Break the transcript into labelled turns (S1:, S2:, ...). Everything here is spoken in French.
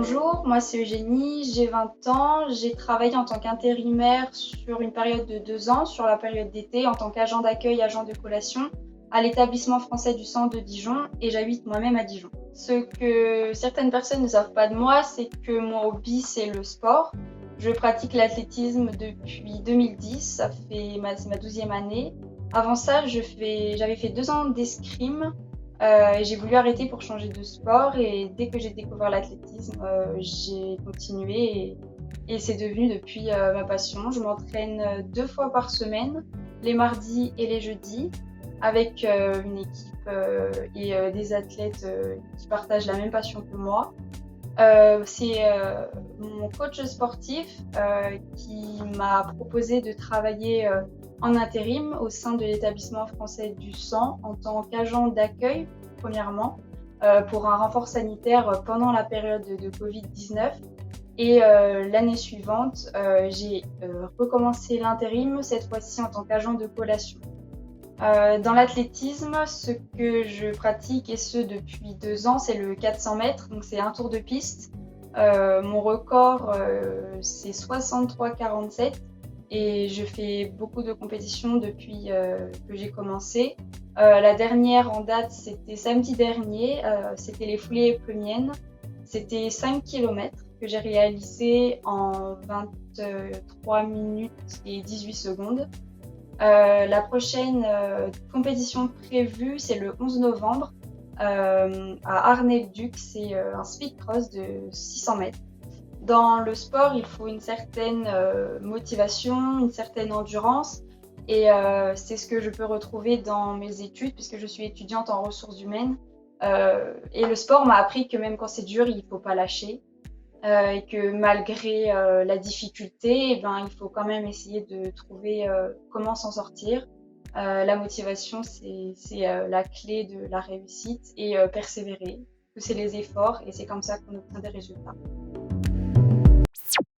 S1: Bonjour, moi c'est Eugénie, j'ai 20 ans, j'ai travaillé en tant qu'intérimaire sur une période de 2 ans, sur la période d'été, en tant qu'agent d'accueil, agent de collation, à l'établissement français du sang de Dijon et j'habite moi-même à Dijon. Ce que certaines personnes ne savent pas de moi, c'est que mon hobby c'est le sport. Je pratique l'athlétisme depuis 2010, c'est ma 12e année. Avant ça, j'avais fait 2 ans d'escrime et j'ai voulu arrêter pour changer de sport et dès que j'ai découvert l'athlétisme, j'ai continué et c'est devenu depuis ma passion. Je m'entraîne 2 fois par semaine, les mardis et les jeudis, avec une équipe et des athlètes qui partagent la même passion que moi. C'est mon coach sportif qui m'a proposé de travailler en intérim au sein de l'établissement français du sang en tant qu'agent d'accueil, premièrement, pour un renfort sanitaire pendant la période de Covid-19. Et l'année suivante, j'ai recommencé l'intérim, cette fois-ci en tant qu'agent de collation. Dans l'athlétisme, ce que je pratique et ce depuis 2 ans, c'est le 400 mètres, donc c'est un tour de piste. Mon record, c'est 63,47 et je fais beaucoup de compétitions depuis que j'ai commencé. La dernière en date, c'était samedi dernier, c'était les foulées pleumiennes. C'était 5 km que j'ai réalisé en 23 minutes et 18 secondes. La prochaine compétition prévue, c'est le 11 novembre à Arnay-le-Duc. C'est un speed cross de 600 mètres. Dans le sport, il faut une certaine motivation, une certaine endurance. Et c'est ce que je peux retrouver dans mes études, puisque je suis étudiante en ressources humaines. Et le sport m'a appris que même quand c'est dur, il ne faut pas lâcher. Et que malgré la difficulté, eh ben, il faut quand même essayer de trouver comment s'en sortir. La motivation, c'est la clé de la réussite et persévérer, que c'est les efforts et c'est comme ça qu'on obtient des résultats.